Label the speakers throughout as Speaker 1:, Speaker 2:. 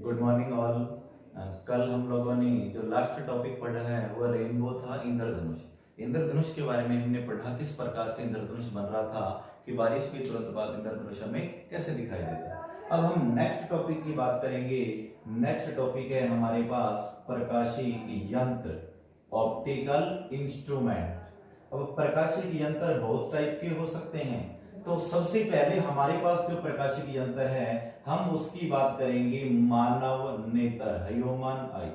Speaker 1: Good morning all. कल हम लोगों ने जो लास्ट टॉपिक पढ़ा है वो रेनबो था, इंद्रधनुष। इंद्रधनुष के बारे में हमने पढ़ा किस प्रकार से इंद्रधनुष बन रहा था, कि बारिश के तुरंत बाद इंद्रधनुष हमें कैसे दिखाई देता है। अब हम नेक्स्ट टॉपिक की बात करेंगे। नेक्स्ट टॉपिक है हमारे पास प्रकाशी यंत्र, ऑप्टिकल इंस्ट्रूमेंट। अब प्रकाशिक यंत्र बहुत टाइप के हो सकते हैं, तो सबसे पहले हमारे पास जो प्रकाशिक यंत्र है हम उसकी बात करेंगे मानव नेत्र, ह्यूमन आई।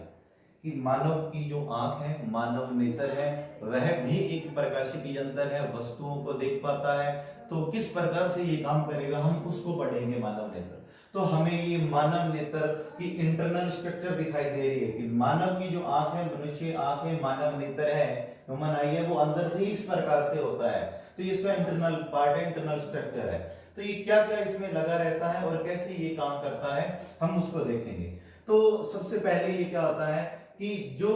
Speaker 1: कि मानव की जो आंख है, मानव नेत्र है, वह भी एक प्रकाशिक यंत्र है, वस्तुओं को देख पाता है। तो किस प्रकार से ये काम करेगा हम उसको पढ़ेंगे, मानव नेत्र। तो हमें ये मानव नेत्र की इंटरनल स्ट्रक्चर दिखाई दे रही है कि मानव की जो आंख है, मनुष्य आंख है, मानव नेत्र है, ह्यूमन आई है, वो अंदर से इस प्रकार से होता है। तो इसका इंटरनल पार्ट है, इंटरनल स्ट्रक्चर है। तो ये क्या क्या इसमें लगा रहता है और कैसे ये काम करता है हम उसको देखेंगे। तो सबसे पहले ये क्या होता है कि जो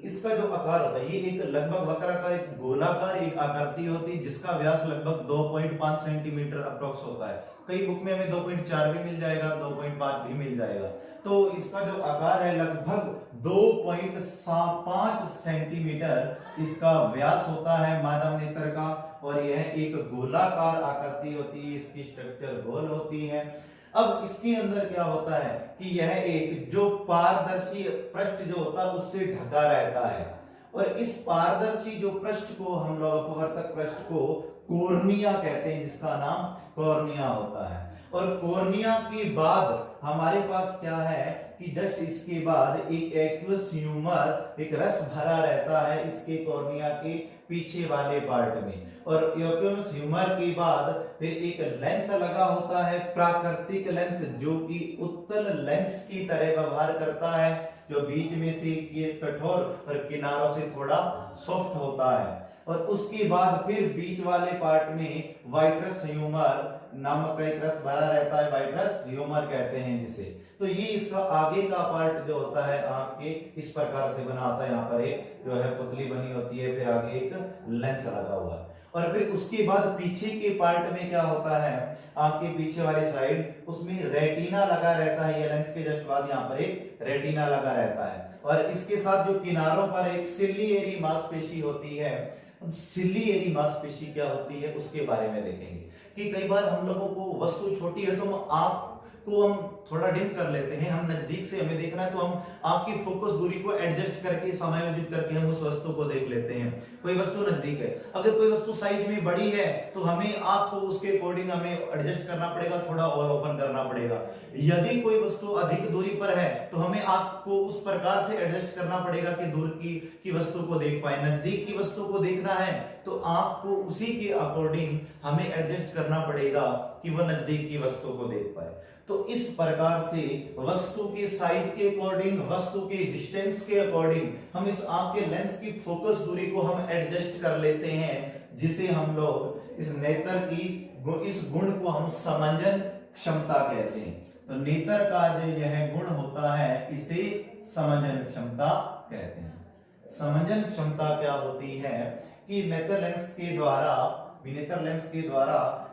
Speaker 1: इसका जो आकार होता है, ये एक लगभग वक्राकार, एक गोलाकार एक आकृति होती है जिसका व्यास लगभग 2.5 सेंटीमीटर अप्रोक्स होता है। कई बुक में हमें 2.4 भी मिल जाएगा, 2.5 भी मिल जाएगा। तो इसका जो आकार है लगभग 2.5 सेंटीमीटर इसका व्यास होता है मानव नेत्र का, और यह एक गोलाकार आकृति होती है, इसकी स्ट्रक्चर गोल होती है। अब इसके अंदर क्या होता है कि यह एक जो पारदर्शी पृष्ठ जो होता है उससे ढका रहता है, और इस पारदर्शी जो पृष्ठ को हम लोग अपवर्तक पृष्ठ को कॉर्निया कहते हैं, जिसका नाम कॉर्निया होता है। और कॉर्निया के बाद हमारे पास क्या है कि जस्ट इसके बाद एक एक्वस ह्यूमर, एक रस भरा रहता है इसके कॉर्निया के पीछे वाले पार्ट में। और एक्वस ह्यूमर के बाद फिर एक लेंस लगा होता है, प्राकृतिक लेंस, जो कि उत्तल लेंस की तरह व्यवहार करता है, जो बीच में से ये कठोर और किनारों से थोड़ा सॉफ्ट होता है। और उसके बाद फिर बीच वाले पार्ट में वाइट्रस ह्यूमर नामक का एक रस भरा रहता है, वाइट्रस ह्यूमर कहते हैं जिसे। तो ये इसका आगे का पार्ट जो होता है आंख के इस प्रकार से बना होता है, यहाँ पर एक जो है पुतली बनी होती है, फिर आगे एक लेंस लगा हुआ है। और फिर उसके बाद पीछे के पार्ट में क्या होता है, आंख के पीछे वाली साइड, उसमें रेटिना लगा रहता है। ये लेंस के जस्ट बाद यहाँ पर एक रेटिना लगा रहता है, और इसके साथ जो किनारों पर एक सिलियरी मांसपेशी होती है। सिलियरी मांसपेशी क्या होती है उसके बारे में देखेंगे कि कई बार हम लोगों को वस्तु छोटी है तो हम आंख को हम थोड़ा डिम कर लेते हैं, हम नजदीक से हमें देखना है तो हम आपकी फोकस दूरी को एडजस्ट करके, समायोजित करके हम उस वस्तु को देख लेते हैं। कोई वस्तु नजदीक है, अगर कोई वस्तु साइज में बड़ी है तो हमें आपको उसके अकॉर्डिंग हमें एडजस्ट करना पड़ेगा, थोड़ा और ओपन करना पड़ेगा। यदि कोई वस्तु अधिक दूरी पर है तो हमें आपको उस प्रकार से एडजस्ट करना पड़ेगा कि दूर की वस्तु को देख पाए। नजदीक की वस्तु को देखना है तो आंख को उसी के अकॉर्डिंग हमें एडजस्ट करना पड़ेगा कि वह नजदीक की वस्तु को देख पाए। तो इस प्रकार से वस्तु के साइज के अकॉर्डिंग, वस्तु के डिस्टेंस के अकॉर्डिंग हम इस आंख के लेंस की फोकस दूरी को हम एडजस्ट कर लेते हैं, जिसे हम लोग इस नेत्र की इस गुण को हम समंजन क्षमता कहते हैं। तो नेत्र का जो यह गुण होता है इसे समंजन क्षमता कहते हैं। समंजन क्षमता क्या होती है कि नेत्र लेंस के द्वारा, विनेत्र लेंस के द्वारा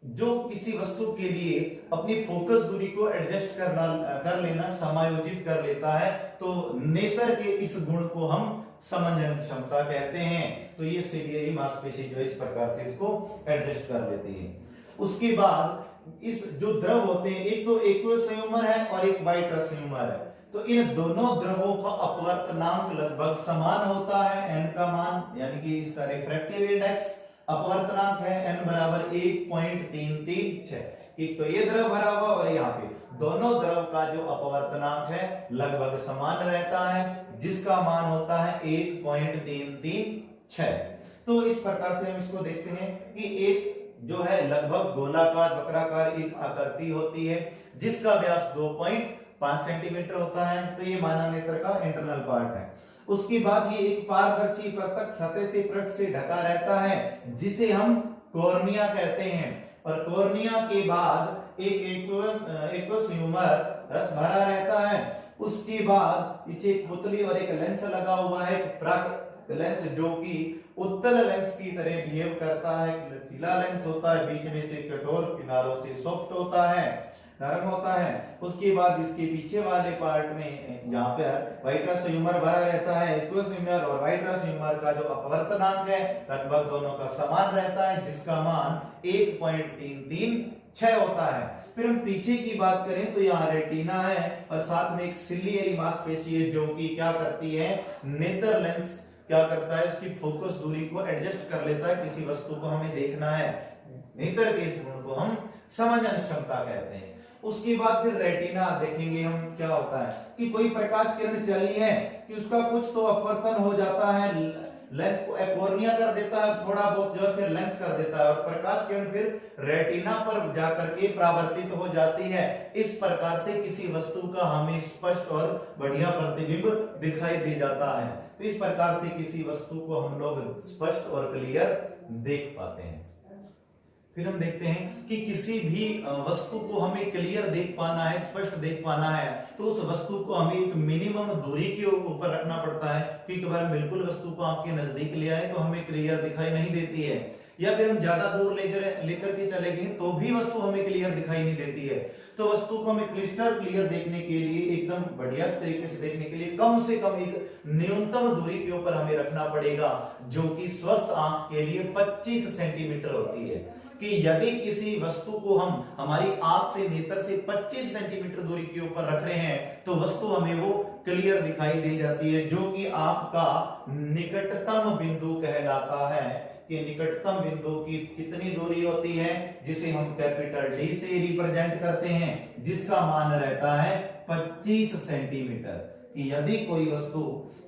Speaker 1: जो किसी वस्तु के लिए अपनी फोकस दूरी को एडजस्ट कर लेना, समायोजित कर लेता है, तो नेत्र के इस गुण को हम समंजन क्षमता कहते हैं। तो ये सिलियरी मांसपेशी जो इस प्रकार से इसको एडजस्ट कर लेती है। उसके बाद इस जो द्रव होते हैं, एक तो एक्वस ह्यूमर है और एक वाइट्रस ह्यूमर है। तो इन दोनों द्रवों का अपवर्तनांक लगभग समान होता है, n का मान, यानी कि इसका रिफ्रैक्टिव इंडेक्स अपवर्तनांक है n बराबर 1.336। एक तो ये द्रव भरा हुआ और यहाँ पे दोनों द्रव का जो अपवर्तनांक है लगभग समान रहता है, जिसका मान होता है 1.336। तो इस प्रकार से हम इसको देखते हैं कि एक जो है लगभग गोलाकार वक्राकार एक आकृति होती है जिसका व्यास 2.5 सेंटीमीटर होता है। तो ये मानव नेत्र का इंटरनल पार्ट है। उसके बाद ये एक पारदर्शी प्रत्यक्ष सतह से पृष्ठ से ढका रहता है जिसे हम कॉर्निया कहते हैं। और कॉर्निया के बाद एक एक्वस ह्यूमर रस भरा रहता है। उसके बाद पीछे एक पुतली और एक लेंस लगा हुआ है, लेंस जो कि उत्तल लेंस की तरह बिहेव करता है, लचीला लेंस होता है, बीच में से कठोर, किनारों से सॉफ्ट होता है। नरम होता है। उसके बाद इसके पीछे वाले पार्ट में यहाँ पर वाइट्रस ह्यूमर भरा रहता है। एक्वस ह्यूमर और वाइट्रस ह्यूमर का जो अपवर्तनांक है लगभग दोनों का समान रहता है, जिसका मान 1.336 होता है। फिर हम पीछे की बात करें तो यहाँ रेटिना है और साथ में एक सिलियरी मांसपेशी है जो कि क्या करती है, नेत्र लेंस क्या करता है, उसकी फोकस दूरी को एडजस्ट कर लेता है। किसी वस्तु को हमें देखना है, नेत्र के इस गुण को हम समझन क्षमता कहते हैं। उसके बाद फिर रेटिना देखेंगे हम क्या होता है कि कोई प्रकाश किरण चली है कि उसका कुछ तो अपवर्तन हो जाता है, लेंस को एकोर्निया कर देता है, थोड़ा बहुत जो है फिर लेंस कर देता है और प्रकाश किरण फिर रेटिना पर जाकर के परावर्तित हो जाती है। इस प्रकार से किसी वस्तु का हमें स्पष्ट और बढ़िया प्रतिबिंब दिखाई दे जाता है। तो इस प्रकार से किसी वस्तु को हम लोग स्पष्ट और क्लियर देख पाते हैं। फिर हम देखते हैं कि किसी भी वस्तु को हमें क्लियर देख पाना है, स्पष्ट देख पाना है, तो उस वस्तु को हमें एक मिनिमम दूरी के ऊपर रखना पड़ता है। क्योंकि अगर बिल्कुल वस्तु को आपके नजदीक ले आए तो हमें क्लियर दिखाई नहीं देती है, या फिर हम ज्यादा दूर लेकर के चले गए तो भी वस्तु हमें क्लियर दिखाई नहीं देती है। तो वस्तु को हमें क्लिस्टर क्लियर देखने के लिए, एकदम बढ़िया तरीके से देखने के लिए कम से कम एक न्यूनतम दूरी के ऊपर हमें रखना पड़ेगा, जो कि स्वस्थ आंख के लिए 25 सेंटीमीटर होती है। कि यदि किसी वस्तु को हम हमारी आंख से, नेत्र से 25 सेंटीमीटर दूरी के ऊपर रख रहे हैं तो वस्तु हमें वो क्लियर दिखाई दे जाती है, जो कि आंख का निकटतम बिंदु कहलाता है। कि निकटतम बिंदु की कितनी दूरी होती है, जिसे हम कैपिटल डी से रिप्रेजेंट करते हैं, जिसका मान रहता है 25 सेंटीमीटर। कि यदि कोई वस्तु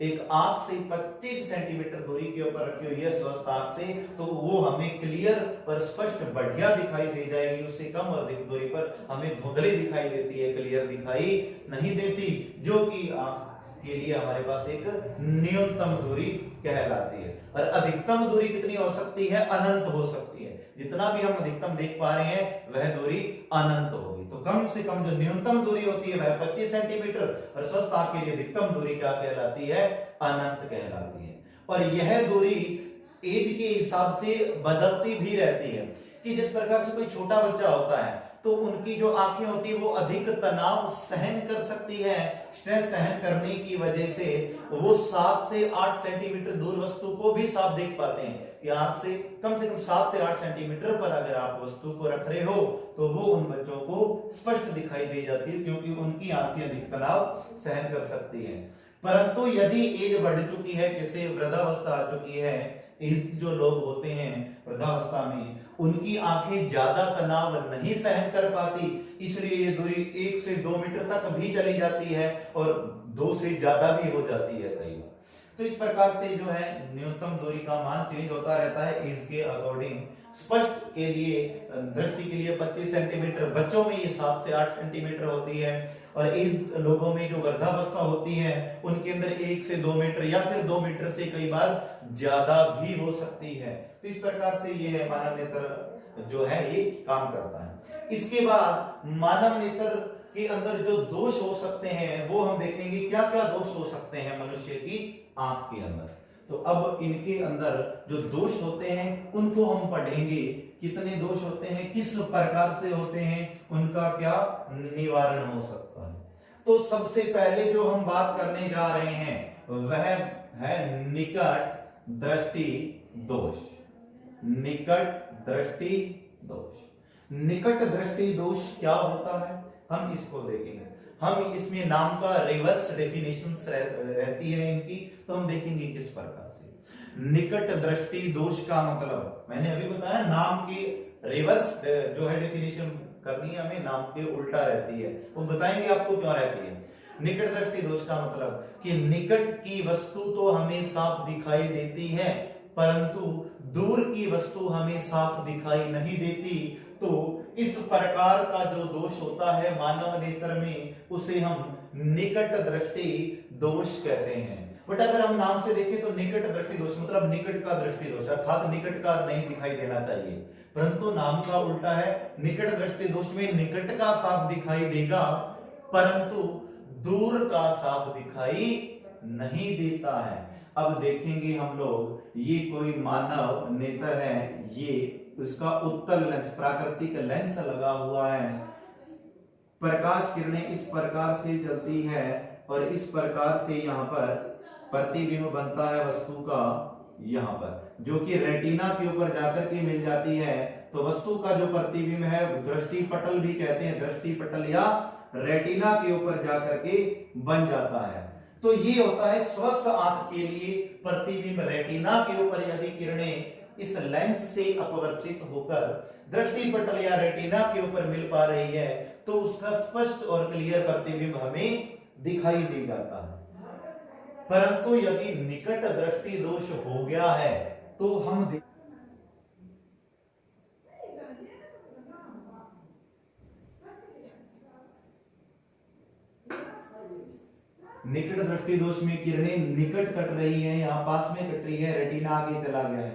Speaker 1: एक आंख से 25 सेंटीमीटर दूरी के ऊपर रखी हुई है स्वस्थ आंख से, तो वो हमें क्लियर और स्पष्ट बढ़िया दिखाई दे जाएगी। उससे कम और अधिक दूरी पर हमें धुंधली दिखाई देती है, क्लियर दिखाई नहीं देती, जो कि आंख के लिए हमारे पास एक न्यूनतम दूरी कहलाती है। और अधिकतम दूरी कितनी हो सकती है, अनंत हो सकती है। जितना भी हम अधिकतम देख पा रहे हैं वह दूरी अनंत होगी। तो कम से कम जो न्यूनतम दूरी होती है वह 25 सेंटीमीटर और स्वस्थ आंख के लिए अधिकतम दूरी क्या कहलाती है, अनंत कहलाती है। और यह दूरी एज के हिसाब से बदलती भी रहती है। कि जिस प्रकार से कोई छोटा बच्चा होता है तो उनकी जो आंखें होती है वो अधिक तनाव सहन कर सकती है। स्ट्रेस सहन करने की वजह से वो 7 से 8 सेंटीमीटर दूर वस्तु को भी साफ देख पाते हैं। कि आंख से कम 7 से 8 सेंटीमीटर पर अगर आप वस्तु को रख रहे हो तो वो उन बच्चों को स्पष्ट दिखाई दे जाती है, क्योंकि उनकी आंखें अधिक तनाव सहन कर सकती हैं। परंतु यदि एज बढ़ चुकी है, जैसे वृद्धावस्था आ चुकी है, इस जो लोग होते हैं वृद्धावस्था में, उनकी आंखें ज्यादा तनाव नहीं सहन कर पाती, इसलिए ये दूरी 1 से 2 मीटर तक भी चली जाती है और 2 से ज्यादा भी हो जाती है कई बार। तो इस प्रकार से जो है न्यूनतम दूरी का मान चेंज होता रहता है एज के अकॉर्डिंग। स्पष्ट के लिए, दृष्टि के लिए 25 सेंटीमीटर, बच्चों में ये 7 से 8 सेंटीमीटर होती है, और इस लोगों में जो वृद्धावस्था होती है उनके अंदर 1 से 2 मीटर या फिर 2 मीटर से कई बार ज्यादा भी हो सकती है। तो इस प्रकार से ये मानव नेत्र जो है ये काम करता है। इसके बाद मानव नेत्र के अंदर जो दोष हो सकते हैं वो हम देखेंगे, क्या क्या दोष हो सकते हैं मनुष्य की आंख के अंदर। तो अब इनके अंदर जो दोष होते हैं उनको हम पढ़ेंगे, कितने दोष होते हैं, किस प्रकार से होते हैं, उनका क्या निवारण हो सकता है। तो सबसे पहले जो हम बात करने जा रहे हैं वह है निकट दृष्टि दोष। निकट दृष्टि दोष, निकट दृष्टि दोष क्या होता है हम इसको देखेंगे। हम इसमें नाम का रिवर्स डेफिनेशन रहती है इनकी, तो हम देखेंगे किस प्रकार से। निकट दृष्टि दोष का मतलब मैंने अभी बताया, नाम की रिवर्स जो है डेफिनेशन करनी है हमें, नाम के उल्टा रहती है, वो बताएंगे आपको क्यों रहती है। निकट दृष्टि दोष का मतलब कि निकट की वस्तु तो हमें साफ दिखाई देती है, परंतु दूर की वस्तु हमें साफ दिखाई नहीं देती। तो इस प्रकार का जो दोष होता है मानव नेत्र में, उसे हम निकट दृष्टि दोष कहते हैं। बट अगर हम नाम से देखें तो निकट दृष्टि दोष मतलब निकट का दृष्टि दोष, अर्थात निकट का नहीं दिखाई देना चाहिए, परंतु नाम का उल्टा है। निकट दृष्टि दोष में निकट का साफ दिखाई देगा परंतु दूर का साफ दिखाई नहीं देता है। अब देखेंगे हम लोग, ये कोई मानव नेत्र है, ये इसका उत्तल लेंस, प्राकृतिक लेंस लगा हुआ है, प्रकाश किरणें इस प्रकार से चलती है और इस प्रकार से यहाँ पर प्रतिबिंब बनता है वस्तु का यहाँ पर, जो कि रेटिना के ऊपर जाकर के मिल जाती है। तो वस्तु का जो प्रतिबिंब है दृष्टि पटल भी कहते हैं, दृष्टि पटल या रेटिना के ऊपर जाकर के बन जाता है। तो ये होता है स्वस्थ आंख के लिए प्रतिबिंब। रेटिना के ऊपर यदि किरणें इस लेंस से अपवर्तित होकर दृष्टि पटल या रेटिना के ऊपर मिल पा रही है तो उसका स्पष्ट और क्लियर प्रतिबिंब हमें दिखाई दे जाता है। परंतु यदि निकट दृष्टि दोष हो गया है तो हम निकट दृष्टि दोष में किरणें निकट कट रही हैं, यहाँ पास में कट रही है, रेटिना आगे चला गया है,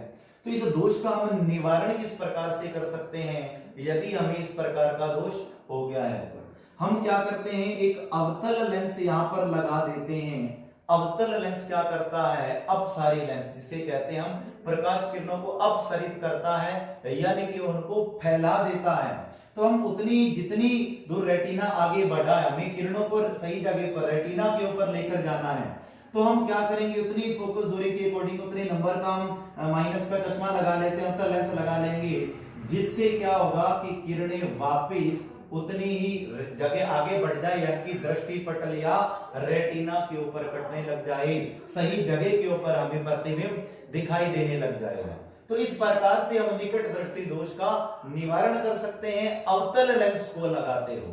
Speaker 1: तो इस दोष का हम निवारण किस प्रकार से कर सकते हैं? यदि हमें इस प्रकार का दोष हो गया है तो हम क्या करते हैं, एक अवतल लेंस यहाँ पर लगा देते हैं। अवतल लेंस क्या करता है? अपसारी लेंस, जिसे कहते हैं हम प्रकाश किरणों को अपसरित करता है, यानी कि उनको फैला देता है। तो हम उतनी जितनी दूर रेटिना आगे बढ़ा है, हमें किरणों को सही जगह पर रेटिना के ऊपर लेकर जाना है, तो हम क्या करेंगे, उतनी फोकस दूरी के अकॉर्डिंग उतने नंबर का हम माइनस का चश्मा लगा लेते हैं, अवतल लेंस लगा लेंगे, जिससे क्या होगा कि किरणें वापिस उतनी ही जगह आगे बढ़ जाए, यानी कि दृष्टि पटल या रेटिना के ऊपर कटने लग जाए, सही जगह के ऊपर हमें प्रतिबिंब दिखाई देने लग जाएगा। तो इस प्रकार से हम निकट दृष्टि दोष का निवारण कर सकते हैं अवतल लेंस को लगाते हो।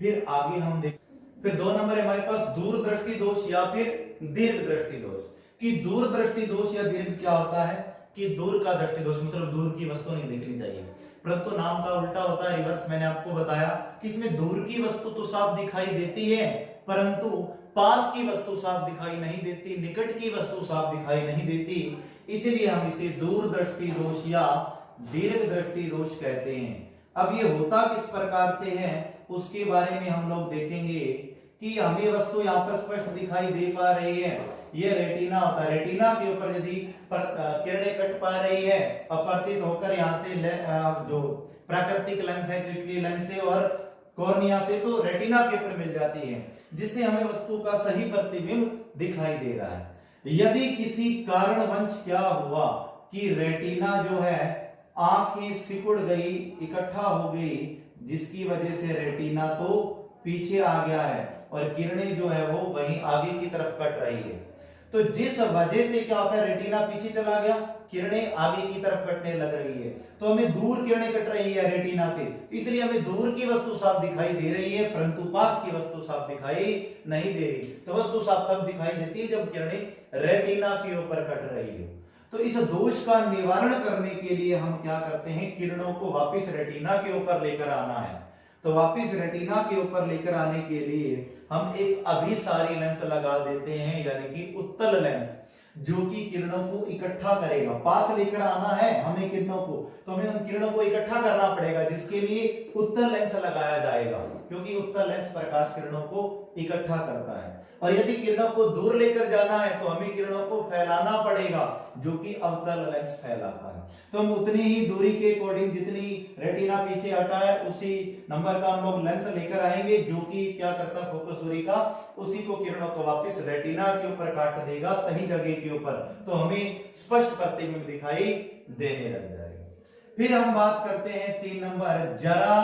Speaker 1: फिर आगे हम देख, फिर 2 नंबर हमारे पास दूर दृष्टि दोष या फिर दीर्घ दृष्टि दोष। कि दूर दृष्टि दोष या दीर्घ क्या होता है कि दूर का दृष्टि दोष मतलब दूर की वस्तु नहीं दिखनी चाहिए, परंतु नाम का उल्टा होता है, रिवर्स। मैंने आपको बताया कि इसमें दूर की वस्तु तो साफ दिखाई देती है, परंतु पास की वस्तु साफ दिखाई नहीं देती, निकट की वस्तु साफ दिखाई नहीं देती, इसलिए हम इसे दूर दृष्टि दोष या दीर्घ दृष्टि दोष कहते हैं। अब ये होता किस प्रकार से है उसके बारे में हम लोग देखेंगे कि हमें वस्तु यहाँ पर स्पष्ट दिखाई दे पा रही है, ये रेटिना होता है, रेटिना के ऊपर यदि किरणें कट पा रही है, अपवर्तित होकर यहाँ से जो प्राकृतिक लेंस है क्रिस्टलीय लेंस से और कॉर्निया से, तो रेटिना के ऊपर मिल जाती है, जिससे हमें वस्तु का सही प्रतिबिंब दिखाई दे रहा है। यदि किसी कारणवश क्या हुआ कि रेटिना जो है आंखें सिकुड़ गई, इकट्ठा हो गई, जिसकी वजह से रेटिना तो पीछे आ गया है और किरणें जो है वो वहीं आगे की तरफ कट रही है, तो जिस वजह से क्या होता है, रेटिना पीछे चला गया, किरणें आगे की तरफ कटने लग रही है, तो हमें दूर किरणें कट रही है रेटिना से, तो इसलिए हमें दूर की वस्तु साफ दिखाई दे रही है, परंतु पास की वस्तु साफ दिखाई नहीं दे रही। तो वस्तु साफ तब दिखाई देती है जब किरणें रेटिना के ऊपर कट रही है। तो इस दोष का निवारण करने के लिए हम क्या करते हैं, किरणों को वापिस रेटिना के ऊपर लेकर आना है। तो वापिस रेटिना के ऊपर लेकर आने के लिए हम एक अभिसारी लेंस लगा देते हैं, यानी कि उत्तल लेंस, जो कि किरणों को इकट्ठा करेगा। पास लेकर आना है हमें किरणों को, तो हमें उन किरणों को इकट्ठा करना पड़ेगा, जिसके लिए उत्तल लेंस लगाया जाएगा, क्योंकि उत्तल लेंस प्रकाश किरणों को इकट्ठा करता है। और यदि किरणों को दूर लेकर जाना है तो हमें किरणों को फैलाना पड़ेगा, जो कि अवतल लेंस फैलाता है। तो हम उतनी ही दूरी के अकॉर्डिंग जितनी रेटिना पीछे हटा है उसी नंबर का हम लोग लेंस लेकर आएंगे, जो कि क्या करता है, फोकस दूरी का उसी को किरणों को वापस रेटिना के ऊपर काट देगा, सही जगह के ऊपर, तो हमें स्पष्ट प्रतिबिंब दिखाई देने लग जाएगा। फिर हम बात करते हैं 3 नंबर जरा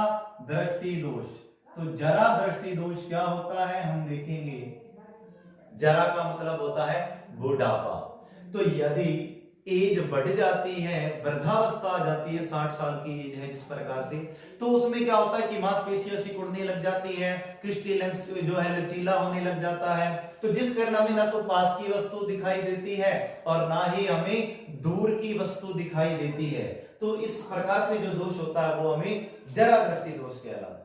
Speaker 1: दृष्टि दोष। तो जरा दृष्टि दोष क्या होता है हम देखेंगे। जरा का मतलब होता है बुढ़ापा। तो यदि एज बढ़ जाती है, वृद्धावस्था आ जाती है, 60 साल की एज है जिस प्रकार से, तो उसमें क्या होता है कि मांसपेशियां सिकुड़ने लग जाती है, क्रिस्टल लेंस जो है लचीला होने लग जाता है, तो जिस कारण हमें ना तो पास की वस्तु दिखाई देती है और ना ही हमें दूर की वस्तु दिखाई देती है। तो इस प्रकार से जो दोष होता है वो हमें जरा दृष्टि दोष कहलाता है।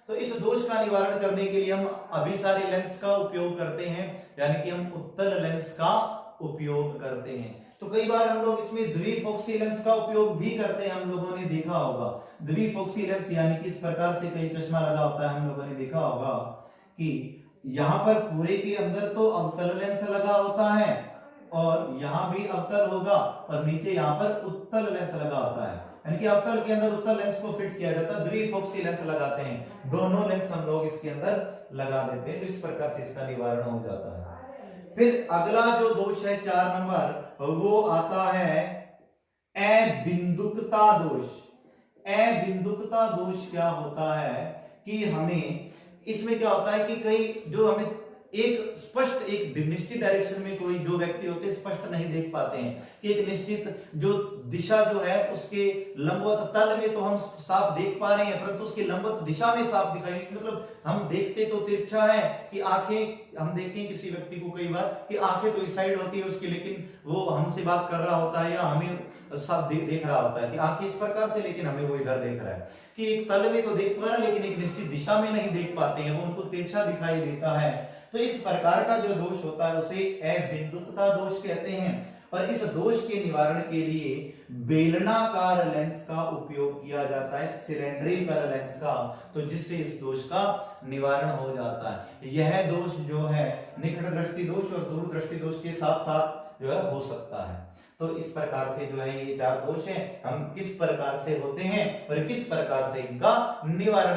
Speaker 1: तो इस दोष का निवारण करने के लिए हम अभिसारी लेंस का उपयोग करते हैं, यानी कि हम उत्तल लेंस का उपयोग करते हैं। तो कई बार हम लोग इसमें द्विफोक्सी लेंस का उपयोग भी करते हैं, हम लोगों ने देखा होगा। द्विफोक्सी लेंस यानी कि इस प्रकार से कई चश्मा लगा होता है, हम लोगों ने देखा होगा कि यहाँ पर पूरे के अंदर तो अवतल लेंस लगा होता है और यहाँ भी अवतल होगा और नीचे यहाँ पर उत्तल लेंस लगा होता है, यानी कि अवतल के अंदर उत्तल लेंस को फिट किया जाता है, द्विफोक्सी लेंस लगाते हैं, दोनों लेंस हम लोग इसके अंदर लगा देते हैं, तो इस प्रकार से इसका निवारण हो जाता है। फिर अगला जो दोष है 4 नंबर, वो आता है अबिंदुकता दोष। अबिंदुकता दोष क्या होता है कि हमें इसमें क्या होता है कि कई जो हमें एक स्पष्ट एक निश्चित डायरेक्शन में कोई जो व्यक्ति होते हैं स्पष्ट नहीं देख पाते हैं कि एक निश्चित जो दिशा जो है उसके लंबवत तल में तो हम साफ देख पा रहे हैं, परंतु उसकी लंबवत दिशा में साफ दिखाई, मतलब हम देखते तो तिरछा है कि आंखें, हम देखें किसी व्यक्ति को कई बार कि आंखें तो इस साइड होती है उसकी, लेकिन वो हमसे बात कर रहा होता है या हमें सब देख रहा होता है कि आंखें इस प्रकार से, लेकिन हमें वो इधर देख रहा है कि एक तल में तो देख पा रहा है लेकिन एक निश्चित दिशा में नहीं देख पाते हैं, वो उनको तिरछा दिखाई देता है। तो इस प्रकार का जो दोष होता है उसे अबिंदुकता दोष कहते हैं। और इस दोष के निवारण के लिए बेलनाकार लेंस का उपयोग किया जाता है, सिलेंड्रिकल लेंस का, तो जिससे इस दोष का निवारण हो जाता है। यह दोष जो है निकट दृष्टि दोष और दूर दृष्टि दोष के साथ साथ जो है हो सकता है। तो इस प्रकार से जो है ये 4 दोष हैं, हम किस प्रकार से होते हैं और किस प्रकार से इनका निवारण